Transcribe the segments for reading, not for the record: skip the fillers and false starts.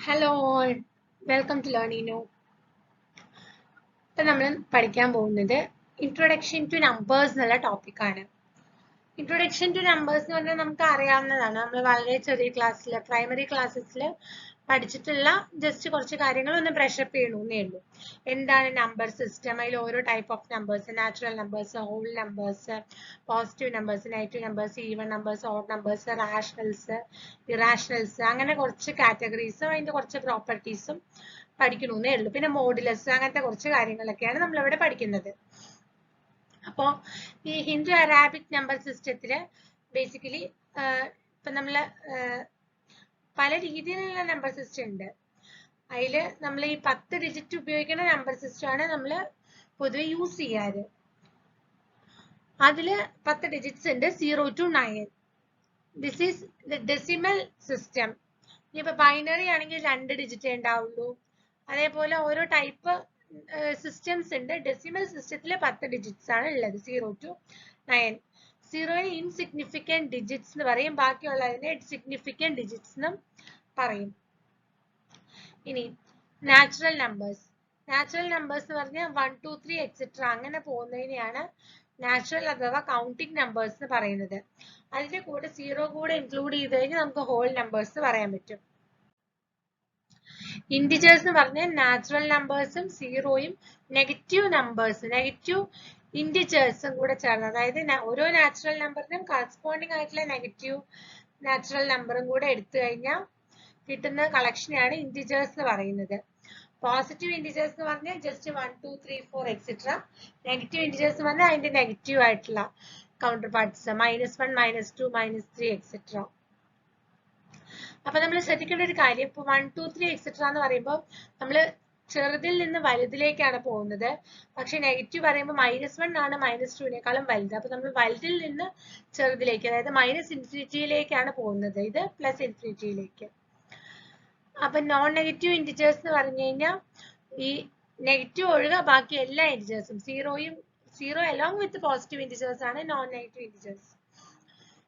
Hello all, welcome to Learnino. ഇപ്പം നമ്മൾ പഠിക്കാൻ പോകുന്നത് ഇൻട്രൊഡക്ഷൻ ടു നമ്പേഴ്സ് എന്നുള്ള ടോപ്പിക്കാണ്. ഇൻട്രൊഡക്ഷൻ ടു നമ്പേഴ്സ് എന്ന് പറഞ്ഞാൽ നമുക്ക് അറിയാവുന്നതാണ്. നമ്മൾ വളരെ ചെറിയ ക്ലാസ്സിൽ പ്രൈമറി ക്ലാസ്സസിൽ പഠിച്ചിട്ടുള്ള ജസ്റ്റ് കുറച്ച് കാര്യങ്ങൾ ഒന്ന് ബ്രഷപ്പ് ചെയ്യണമെന്നേ ഉള്ളൂ. എന്താണ് നമ്പർ സിസ്റ്റം, അതിൽ ഓരോ type of numbers, natural numbers, whole numbers, positive numbers, negative numbers, even numbers, odd numbers, rationals, irrationals, അങ്ങനെ കുറച്ച് കാറ്റഗറീസും അതിന്റെ കുറച്ച് പ്രോപ്പർട്ടീസും പഠിക്കണമെന്നേ ഉള്ളൂ. പിന്നെ മോഡുലസ്, അങ്ങനത്തെ കുറച്ച് കാര്യങ്ങളൊക്കെയാണ് നമ്മളിവിടെ പഠിക്കുന്നത്. അപ്പോൾ ഈ ഹിന്ദു അറാബിക് നമ്പർ സിസ്റ്റത്തില് ബേസിക്കലി ഇപ്പൊ നമ്മള് പല രീതിയിലുള്ള നമ്പർ സിസ്റ്റം ഉണ്ട്. അതിൽ നമ്മൾ ഈ 10 ഡിജിറ്റ് ഉപയോഗിക്കുന്ന നമ്പർ സിസ്റ്റം ആണ് നമ്മൾ പൊതുവെ യൂസ് ചെയ്യാറ്. അതില് 10 ഡിജിറ്റ്സ് ഉണ്ട്, 0 to 9. This is the decimal system. ഇനിയിപ്പോ ബൈനറി ആണെങ്കിൽ 2 ഡിജിറ്റേ ഉണ്ടാവുള്ളൂ. അതേപോലെ ഓരോ ടൈപ്പ് സിസ്റ്റംസ് ഉണ്ട്. ഡെസിമൽ സിസ്റ്റത്തില് 10 ഡിജിറ്റ്സ് ആണ് ഉള്ളത്, 0 to 9. 0 ഇൻസിഗ്നിഫിക്കന്റ് ഡിജിറ്റ്സ് എന്ന് പറയും, ബാക്കിയുള്ളതിനെ സിഗ്നിഫിക്കന്റ് ഡിജിറ്റ്സ് എന്നും പറയും. ഇനി നാച്ചുറൽ നമ്പേഴ്സ്. നാച്ചുറൽ നമ്പേഴ്സ് എന്ന് പറഞ്ഞാൽ 1, 2, 3 എക്സെട്ര അങ്ങനെ പോകുന്നതിനെയാണ് നാച്ചുറൽ അഥവാ കൗണ്ടിങ് നമ്പേഴ്സ് എന്ന് പറയുന്നത്. അതിന്റെ കൂടെ 0 കൂടെ ഇൻക്ലൂഡ് ചെയ്ത് കഴിഞ്ഞാൽ നമുക്ക് ഹോൾ നമ്പേഴ്സ് പറയാൻ പറ്റും. ഇന്റിജേഴ്സ് എന്ന് പറഞ്ഞാൽ നാച്ചുറൽ നമ്പേഴ്സും സീറോയും നെഗറ്റീവ് നമ്പേഴ്സ്, നെഗറ്റീവ് ഇന്റിജേഴ്സും കൂടെ ചേർന്ന്, അതായത് ഓരോ നാച്ചുറൽ നമ്പറിനും കറസ്പോണ്ടിങ് ആയിട്ടുള്ള നെഗറ്റീവ് നാച്ചുറൽ നമ്പറും കൂടെ എടുത്തു കഴിഞ്ഞാൽ കിട്ടുന്ന കളക്ഷനെയാണ് ഇന്റിജേഴ്സ് എന്ന് പറയുന്നത്. പോസിറ്റീവ് ഇന്റിജേഴ്സ് എന്ന് പറഞ്ഞാൽ ജസ്റ്റ് 1, 2, 3, 4 എക്സെട്ര. നെഗറ്റീവ് ഇന്റിജേഴ്സ് എന്ന് പറഞ്ഞാൽ അതിന്റെ നെഗറ്റീവ് ആയിട്ടുള്ള കൗണ്ടർ പാർട്സ്, -1, -2, -3 എക്സെട്ര. അപ്പൊ നമ്മൾ ശ്രദ്ധിക്കേണ്ട ഒരു കാര്യം, ഇപ്പൊ 1, 2, 3 എക്സെട്ര എന്ന് പറയുമ്പോൾ നമ്മൾ ചെറുതിൽ നിന്ന് വലുതിലേക്കാണ് പോകുന്നത്. പക്ഷെ നെഗറ്റീവ് പറയുമ്പോൾ -1 ആണ് -2നേക്കാളും വലുത്. അപ്പൊ നമ്മൾ വലുതിൽ നിന്ന് ചെറുതിലേക്ക്, അതായത് -ഇൻഫിനിറ്റിയിലേക്കാണ് പോകുന്നത്, ഇത് +ഇൻഫിനിറ്റിയിലേക്ക്. അപ്പൊ നോൺ നെഗറ്റീവ് ഇന്റിജേഴ്സ് എന്ന് പറഞ്ഞു കഴിഞ്ഞാൽ ഈ നെഗറ്റീവ് ഒഴികെ ബാക്കി എല്ലാ ഇന്റിജേഴ്സും, zero along with positive integers ആണ് നോൺ നെഗറ്റീവ് ഇന്റിജേഴ്സ്.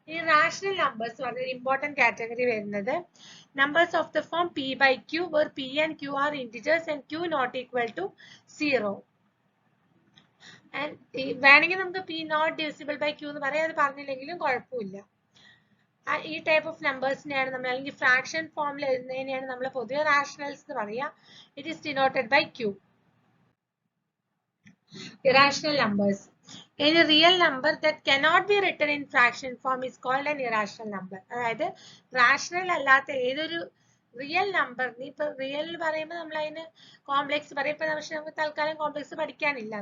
ഈ റാഷണൽ നമ്പേഴ്സ് വളരെ ഇമ്പോർട്ടന്റ് കാറ്റഗറി വരുന്നത് numbers of the form p/q where p and q are integers and q not equal to 0. വേണമെങ്കിൽ നമുക്ക് p not divisible by q എന്ന് പറയാം, അത് പറഞ്ഞില്ലെങ്കിലും കുഴപ്പമില്ല. ഈ ടൈപ്പ് ഓഫ് നമ്പേഴ്സിനെയാണ് നമ്മൾ, അല്ലെങ്കിൽ ഫ്രാക്ഷൻ ഫോമിൽ എഴുതുന്നതിനെയാണ് നമ്മൾ പൊതുവെ റാഷണൽസ് എന്ന് പറയാം. It is denoted by q. Irrational numbers. Any real number that cannot be written in fraction form is called an irrational number. അതായത് റാഷണൽ അല്ലാത്ത ഏതൊരു റിയൽ നമ്പറിന്, ഇപ്പൊ റിയൽ പറയുമ്പോൾ നമ്മൾ അതിന് കോംപ്ലക്സ് പറയും. ഇപ്പൊ പക്ഷെ നമുക്ക് തൽക്കാലം കോംപ്ലക്സ് പഠിക്കാനില്ല.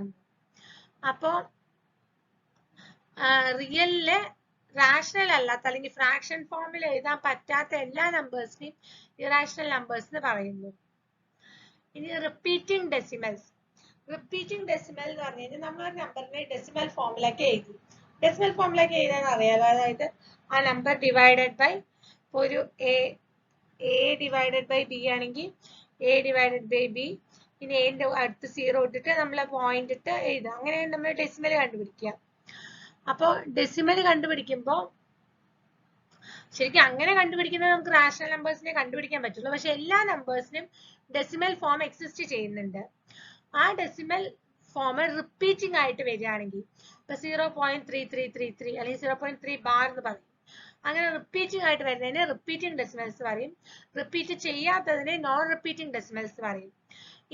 അപ്പോ റിയലില് റാഷണൽ അല്ലാത്ത അല്ലെങ്കിൽ ഫ്രാക്ഷൻ ഫോമിൽ എഴുതാൻ പറ്റാത്ത എല്ലാ നമ്പേഴ്സിനെയും ഇറാഷണൽ നമ്പേഴ്സ് എന്ന് പറയുന്നു. ഇനി റിപ്പീറ്റിംഗ് ഡെസിമൽസ്. റിപ്പീറ്റിംഗ് ഡെസിമൽ എന്ന് പറഞ്ഞു കഴിഞ്ഞാൽ നമ്മൾ നമ്പറിനെ ഡെസിമൽ ഫോമിലേക്ക് എഴുതി. ഡെസിമൽ ഫോമിലേക്ക് എഴുതാൻ അറിയാലോ, അതായത് ആ നമ്പർ ഡിവൈഡഡ് ബൈ ഒരു എ ഡിവൈഡഡ് ബൈ ബി ആണെങ്കിൽ എ ഡിവൈഡഡ് ബൈ ബി, ഇനി എന്റെ അടുത്ത് 0 ഇട്ടിട്ട് നമ്മൾ പോയിന്റ് ഇട്ട് എഴുതാം. അങ്ങനെയാണ് നമ്മൾ ഡെസിമൽ കണ്ടുപിടിക്കുക. അപ്പൊ ഡെസിമൽ കണ്ടുപിടിക്കുമ്പോൾ ശരിക്കും അങ്ങനെ കണ്ടുപിടിക്കുന്നത് നമുക്ക് റാഷണൽ നമ്പേഴ്സിനെ കണ്ടുപിടിക്കാൻ പറ്റുള്ളൂ. പക്ഷെ എല്ലാ നമ്പേഴ്സിനും ഡെസിമൽ ഫോം എക്സിസ്റ്റ് ചെയ്യുന്നുണ്ട്. ആ ഡെസിമൽ ഫോം റിപ്പീറ്റിംഗ് ആയിട്ട് വരികയാണെങ്കിൽ, ഇപ്പൊ 0.3333 അല്ലെങ്കിൽ 0.3 ബാർ എന്ന് പറയും, അങ്ങനെ റിപ്പീറ്റിംഗ് ആയിട്ട് വരുന്നതിന് റിപ്പീറ്റിംഗ് ഡെസിമൽസ് പറയും. റിപ്പീറ്റ് ചെയ്യാത്തതിനെ നോൺ റിപ്പീറ്റിംഗ് ഡെസിമൽസ് പറയും.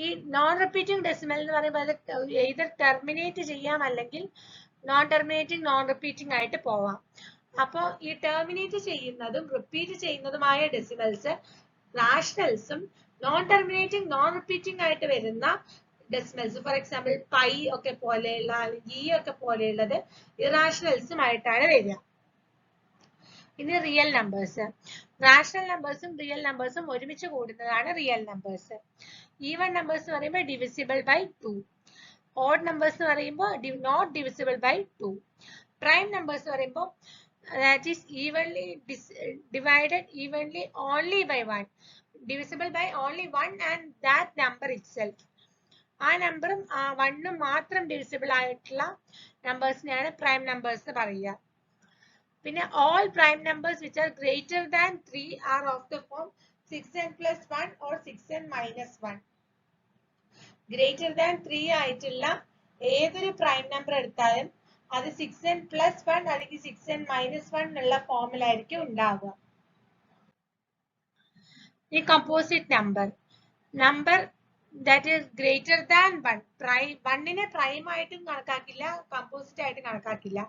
ഈ നോൺ റിപ്പീറ്റിംഗ് ഡെസിമൽ എന്ന് പറയുമ്പോൾ അത് either ടെർമിനേറ്റ് ചെയ്യാം അല്ലെങ്കിൽ നോൺ ടെർമിനേറ്റിംഗ് നോൺ റിപ്പീറ്റിംഗ് ആയിട്ട് പോവാം. അപ്പോൾ ഈ ടെർമിനേറ്റ് ചെയ്യുന്നതും റിപ്പീറ്റ് ചെയ്യുന്നതുമായ ഡെസിമൽസ് റാഷണൽസും നോൺ ടെർമിനേറ്റിംഗ് നോൺ റിപ്പീറ്റിംഗ് ആയിട്ട് വരുന്ന ഡെസിമൽസ്, ഫോർ എക്സാമ്പിൾ പൈ ഒക്കെ പോലെയുള്ള അല്ലെങ്കിൽ ഈ ഒക്കെ പോലെയുള്ളത് ഇറാഷണൽസും ആയിട്ടാണ് വരിക. ഇനി റിയൽ നമ്പേഴ്സ്. റാഷണൽ നമ്പേഴ്സും റിയൽ നമ്പേഴ്സും ഒരുമിച്ച് കൂടുന്നതാണ് റിയൽ നമ്പേഴ്സ്. ഈവൻ നമ്പേഴ്സ് എന്ന് പറയുമ്പോൾ ഡിവിസിബിൾ ബൈ 2. ഓഡ് നമ്പേഴ്സ് എന്ന് പറയുമ്പോൾ not divisible by 2. Prime numbers എന്ന് പറയുമ്പോൾ that is evenly divided evenly only by 1, divisible by only 1 and that number itself. ആ നമ്പറും 1ഉം മാത്രം ഡിവിസിബിൾ ആയിട്ടുള്ള നമ്പേഴ്സിനെയാണ് പ്രൈം നമ്പേഴ്സ് പറയുക. പിന്നെ all prime numbers which are greater than 3 are of the form 6n plus 1 or 6n minus 1. Greater than 3 ആയിട്ടുള്ള ഏതൊരു prime number എടുത്താലും അത് 6n plus 1 അല്ലെങ്കിൽ 6n minus 1 എന്നുള്ള ഫോമിലായിരിക്കും ഉണ്ടാവുക. ഈ composite number that is greater than 1. Prime 1നെ പ്രൈം ആയിട്ടും കണക്കാക്കില്ല, കമ്പോസിറ്റ് ആയിട്ട് കണക്കാക്കില്ല.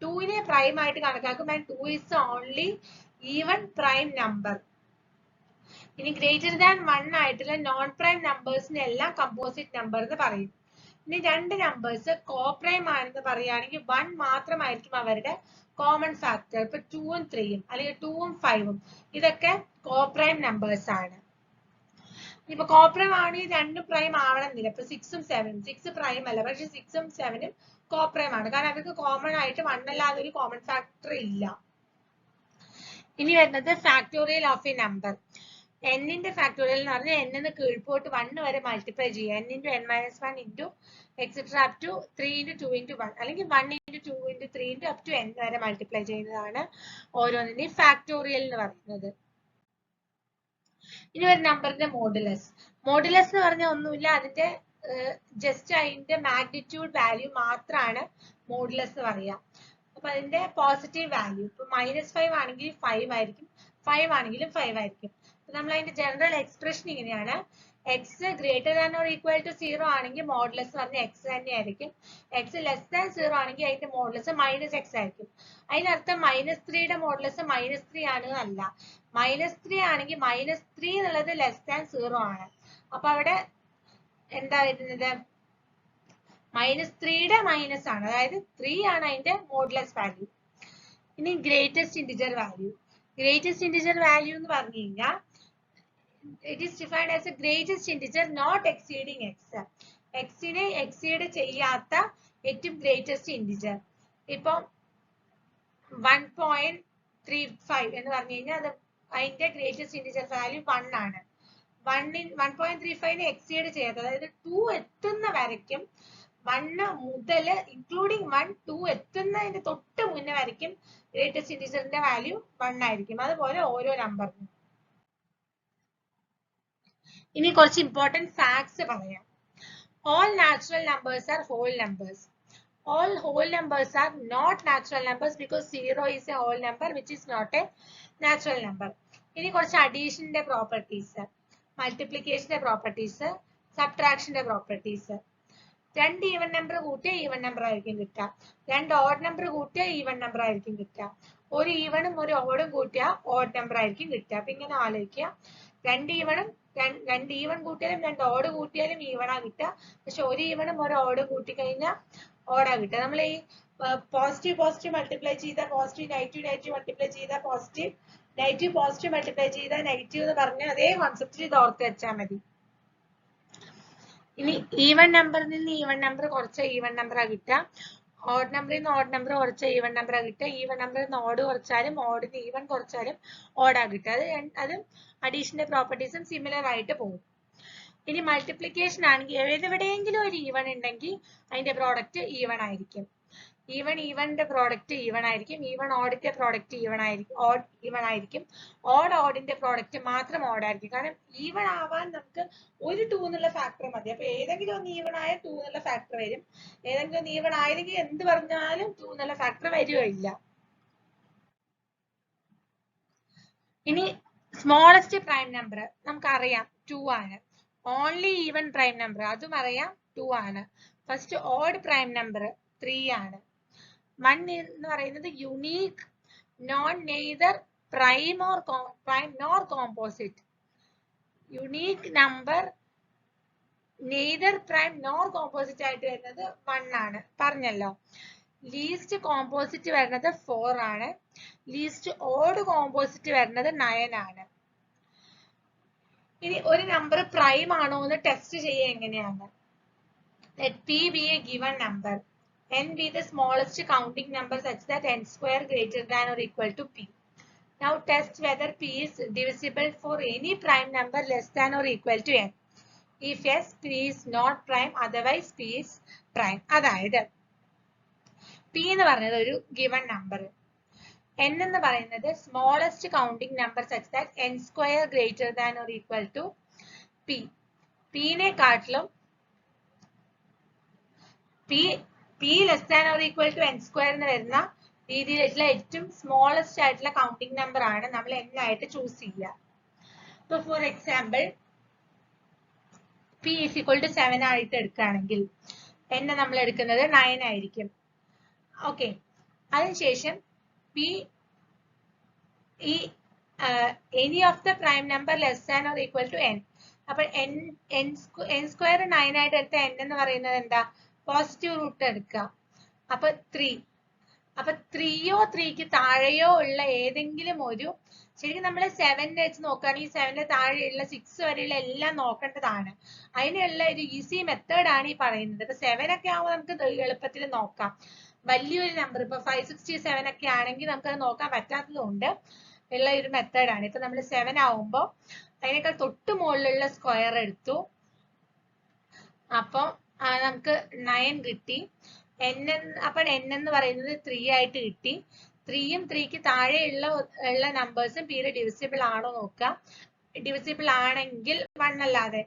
2നെ പ്രൈം ആയിട്ട് കണക്കാക്കും and 2 is the only even prime number. ഇനി ഗ്രേറ്റർ ദാൻ 1 ആയിട്ടുള്ള നോൺ പ്രൈം നമ്പേഴ്സിനെ എല്ലാം കമ്പോസിറ്റ് നമ്പർ എന്ന് പറയും. ഇനി രണ്ട് നമ്പേഴ്സ് കോപ്രൈം ആണെന്ന് പറയുകയാണെങ്കിൽ 1 മാത്രമായിരിക്കും അവരുടെ കോമൺ ഫാക്ടർ. ഇപ്പൊ 2ഉം 3ഉം അല്ലെങ്കിൽ 2ഉം 5ഉം ഇതൊക്കെ കോപ്രൈം നമ്പേഴ്സ് ആണ്. ഇപ്പൊ കോപ്രൈം ആണെങ്കിൽ രണ്ടും പ്രൈം ആവണമെന്നില്ല. ഇപ്പൊ 6ഉം 7ഉം 6 പ്രൈം അല്ല, പക്ഷെ 6ഉം 7ഉം കോപ്രൈം ആണ്. കാരണം അവർക്ക് കോമൺ ആയിട്ട് 1 അല്ലാതെ ഒരു കോമൺ ഫാക്ടർ ഇല്ല. ഇനി വരുന്നത് ഫാക്ടോറിയൽ ഓഫ് എ നമ്പർ. n-ന്റെ ഫാക്ടോറിയൽ എന്ന് പറഞ്ഞാൽ n എന്ന് കീഴ്പോട്ട് 1 വരെ മൾട്ടിപ്ലൈ ചെയ്യുക. n into n minus 1 into etcetera up to 3 into 2 into 1 അല്ലെങ്കിൽ 1 into 2 into 3 into up to n വരെ മൾട്ടിപ്ലൈ ചെയ്യുന്നതാണ് ഓരോന്നിന്റെയും ഫാക്ടോറിയൽ എന്ന് പറയുന്നത്. ഇനി ഒരു നമ്പറിന്റെ മോഡുലസ്. മോഡുലസ് എന്ന് പറഞ്ഞാൽ ഒന്നുമില്ല, അതിന്റെ ജസ്റ്റ് അതിന്റെ മാഗ്നിറ്റ്യൂഡ് വാല്യൂ മാത്രമാണ് മോഡുലസ് എന്ന് പറയുക. അപ്പൊ അതിന്റെ പോസിറ്റീവ് വാല്യൂ ഇപ്പൊ -5 ആണെങ്കിൽ 5 ആയിരിക്കും, 5 ആണെങ്കിലും 5 ആയിരിക്കും. നമ്മൾ അതിന്റെ ജനറൽ എക്സ്പ്രഷൻ ഇങ്ങനെയാണ്. X greater than or equal to 0 ആണെങ്കിൽ മോഡുലസ് പറഞ്ഞ എക്സ് തന്നെ ആയിരിക്കും. എക്സ് ലെസ് ദാൻ 0 ആണെങ്കിൽ അതിന്റെ മോഡുലസ് -x ആയിരിക്കും. അതിനർത്ഥം -3യുടെ മോഡുലസ് -3 ആണ് അല്ല. -3 ആണെങ്കിൽ -3 എന്നുള്ളത് ലെസ് ദാൻ 0 ആണ്. അപ്പൊ അവിടെ എന്താ വരുന്നത്? -3യുടെ മൈനസ് ആണ്, അതായത് 3 ആണ് അതിന്റെ മോഡുലസ് വാല്യൂ. ഇനി greatest integer value. Greatest integer value എന്ന് പറഞ്ഞു കഴിഞ്ഞാൽ it is defined as a greatest integer not exceeding x. x-നെ exceed ചെയ്യാത്ത ഏറ്റവും ഗ്രേറ്റസ്റ്റ് ഇന്റിജർ. ഇപ്പൊ 1.35 എന്ന് പറഞ്ഞു കഴിഞ്ഞാൽ അത് അതിന്റെ ഗ്രേറ്റസ്റ്റ് ഇന്റിജർ വാല്യൂ 1 ആണ്. 1.35നെ എക്സീഡ് ചെയ്യാത്ത, അതായത് 2 എത്തുന്ന വരയ്ക്കും 1 മുതൽ ഇൻക്ലൂഡിങ് 1 2 എത്തുന്നതിന്റെ തൊട്ട് മുന്നേ വരയ്ക്കും ഗ്രേറ്റസ്റ്റ് ഇന്റിജറിന്റെ വാല്യൂ 1 ആയിരിക്കും. അതുപോലെ ഓരോ നമ്പറിനും. ഇനി കുറച്ച് ഇമ്പോർട്ടന്റ് ഫാക്ട്സ് പറയാം. All natural numbers are whole numbers. All whole numbers are not natural numbers because 0 is a whole number which is not a natural number. ഇനി കുറച്ച് അഡീഷന്റെ പ്രോപ്പർട്ടീസ്, മൾട്ടിപ്ലിക്കേഷന്റെ പ്രോപ്പർട്ടീസ്, സബ്ട്രാക്ഷന്റെ പ്രോപ്പർട്ടീസ്. രണ്ട് even number കൂട്ടിയ even number ആയിരിക്കും കിട്ടുക. രണ്ട് odd number കൂട്ടിയ even number ആയിരിക്കും കിട്ടുക. ഒരു ഈവണും ഒരു ഓടും കൂട്ടിയ ഓഡ് നമ്പർ ആയിരിക്കും കിട്ടുക. അപ്പൊ ഇങ്ങനെ ആലോചിക്കുക, രണ്ട് ഈവൺ കൂട്ടിയാലും രണ്ട് ഓഡ് കൂട്ടിയാലും ഈവണാ കിട്ടുക. പക്ഷെ ഒരു ഈവണും ഒരു ഓടും കൂട്ടിക്കഴിഞ്ഞാൽ ഓടാ കിട്ടുക. നമ്മൾ ഈ പോസിറ്റീവ് മൾട്ടിപ്ലൈ ചെയ്ത പോസിറ്റീവ്, നെഗറ്റീവ് മൾട്ടിപ്ലൈ ചെയ്ത പോസിറ്റീവ്, നെഗറ്റീവ് മൾട്ടിപ്ലൈ ചെയ്ത നെഗറ്റീവ് എന്ന് പറഞ്ഞ അതേ കോൺസെപ്റ്റിൽ ഇത് ഓർത്ത് വെച്ചാൽ മതി. ഇനി ഈവൺ നമ്പറിൽ നിന്ന് ഈവൺ നമ്പർ കുറച്ച് ഈവൺ നമ്പറാ കിട്ടുക. ഓഡ് നമ്പറിൽ നിന്ന് ഓഡ് നമ്പർ കുറച്ച് ഈവൺ നമ്പറാ കിട്ടുക. ഈവൺ നമ്പറിൽ നിന്ന് ഓഡ് കുറച്ചാലും ഓഡിന് ഈവൺ കുറച്ചാലും ഓടാ കിട്ടുക. അത് അഡീഷന്റെ പ്രോപ്പർട്ടീസും സിമിലർ ആയിട്ട് പോകും. ഇനി മൾട്ടിപ്ലിക്കേഷൻ ആണെങ്കിൽ എവിടെയെങ്കിലും ഒരു ഈവൺ ഉണ്ടെങ്കിൽ അതിന്റെ പ്രോഡക്റ്റ് ഈവൺ ആയിരിക്കും. ഈവന്റെ പ്രോഡക്റ്റ് ഈവൺ ആയിരിക്കും. ഓഡിന്റെ പ്രോഡക്റ്റ് ഓഡ് ഈവൺ ആയിരിക്കും. ഓഡിന്റെ പ്രോഡക്റ്റ് മാത്രം ഓഡ് ആയിരിക്കും. കാരണം ഈവൺ ആവാൻ നമുക്ക് ഒരു 2 എന്നുള്ള ഫാക്ടർ മതി. അപ്പൊ ഏതെങ്കിലും ഒന്ന് ഈവൺ ആയ 2 എന്നുള്ള ഫാക്ടർ വരും. ഏതെങ്കിലും ഒന്ന് ഈവൺ ആയില്ലെങ്കിൽ എന്ത് പറഞ്ഞാലും 2 എന്നുള്ള ഫാക്ടർ വരികയില്ല. ഇനി സ്മോളസ്റ്റ് പ്രൈം നമ്പർ നമുക്കറിയാം 2 ആണ്. ഓൺലി ഈവൻ പ്രൈം നമ്പർ അതും അറിയാം 2 ആണ്. ഫസ്റ്റ് ഓഡ് പ്രൈം നമ്പർ 3 ആണ്. 1 എന്ന് പറയുന്നത് unique non neither prime nor composite. Unique number neither prime nor composite ആയിട്ട് വരുന്നത് 1 ആണ്, പറഞ്ഞല്ലോ. ലീസ്റ്റ് കോമ്പോസിറ്റ് വരുന്നത് 4 ആണ്. ലീസ്റ്റ് ഓഡ് കോമ്പോസിറ്റ് വരുന്നത് 9 ആണ്. ഇനി ഒരു നമ്പർ പ്രൈം ആണോ എന്ന് ടെസ്റ്റ് ചെയ്യുക എങ്ങനെയാണ്? Let P be a given number, n be the smallest counting number such that n square greater than or equal to P. Now test whether P is divisible for any prime number less than or equal to n. If yes, P is not prime, otherwise P is prime. അതായത് P എന്ന് പറഞ്ഞത് ഒരു given number. n എന്ന് പറയുന്നത് smallest counting number such that n square greater than or equal to p. p-നെക്കാട്ടിലും p less than or equal to n square എന്ന് വരുന്ന രീതിയിലുള്ള ഏറ്റവും സ്മോളസ്റ്റ് ആയിട്ടുള്ള കൗണ്ടിങ് നമ്പർ ആണ് നമ്മൾ n ആയിട്ട് ചൂസ് ചെയ്യുക. ഇപ്പൊ for example p is equal to 7 ആയിട്ട് എടുക്കുകയാണെങ്കിൽ n നമ്മൾ എടുക്കുന്നത് 9 ആയിരിക്കും. ഓക്കെ, അതിനുശേഷം p ഈ any of the prime number less than or equal to n. അപ്പോൾ n സ്ക്വയർ 9 ആയിട്ട് എടുത്ത n എന്ന് പറയുന്നത് എന്താ? പോസിറ്റീവ് റൂട്ട് എടുക്കുക. അപ്പൊ 3. അപ്പൊ 3യോ 3ക്ക് താഴെയോ ഉള്ള ഏതെങ്കിലും ഒരു, ശരിക്കും നമ്മൾ 7 വെച്ച് നോക്കുകയാണെങ്കിൽ 7ന്റെ താഴെയുള്ള 6 വരെയുള്ള എല്ലാം നോക്കേണ്ടതാണ്. അതിനുള്ള ഒരു ഈസി മെത്തേഡ് ആണ് ഈ പറയുന്നത്. ഇപ്പൊ 7 ഒക്കെ ആവുമ്പോൾ നമുക്ക് എളുപ്പത്തിൽ നോക്കാം. വലിയൊരു നമ്പർ ഇപ്പൊ 567 ഒക്കെ ആണെങ്കിൽ നമുക്കത് നോക്കാൻ പറ്റാത്തതുകൊണ്ട് ഉള്ള ഒരു മെത്തേഡാണ്. ഇപ്പൊ നമ്മൾ 7 ആവുമ്പോൾ അതിനേക്കാൾ തൊട്ട് മുകളിലുള്ള സ്ക്വയർ എടുത്തു. അപ്പൊ നമുക്ക് 9 കിട്ടി. അപ്പൊ n എന്ന് പറയുന്നത് 3 ആയിട്ട് കിട്ടി. 3യും 3ക്ക് താഴെയുള്ള നമ്പേഴ്സും പിയുടെ ഡിവിസിബിൾ ആണോ നോക്കുക. ഡിവിസിബിൾ ആണെങ്കിൽ 1 അല്ലാതെ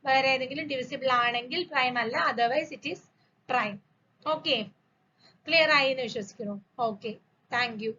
വേറെ ഏതെങ്കിലും ഡിവിസിബിൾ ആണെങ്കിൽ പ്രൈം അല്ല, otherwise it is prime. Okay, clear ആയി എന്ന് വിശ്വസിക്കുന്നു. Okay, thank you.